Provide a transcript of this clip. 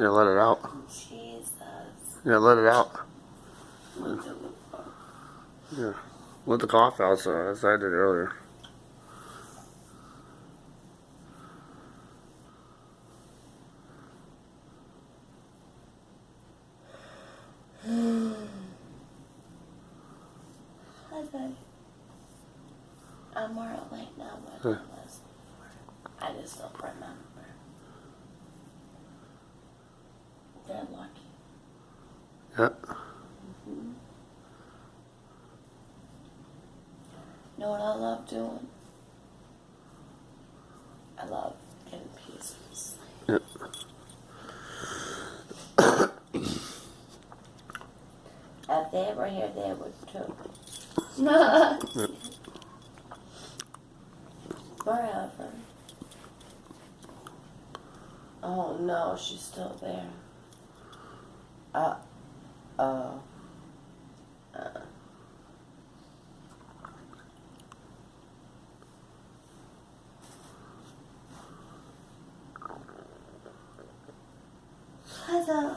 Yeah, let it out. Jesus. Yeah, let it out. What the fuck? Yeah. Let the cough out, so as I did earlier. Okay. I'm more awake now than I was before. I just don't remember. They're lucky. Yeah. Mm-hmm. You know what I love doing? I love getting peaceful sleep. Yeah. If they were here, they would too. Yeah. Forever. Oh no, she's still there. Oh. Hello.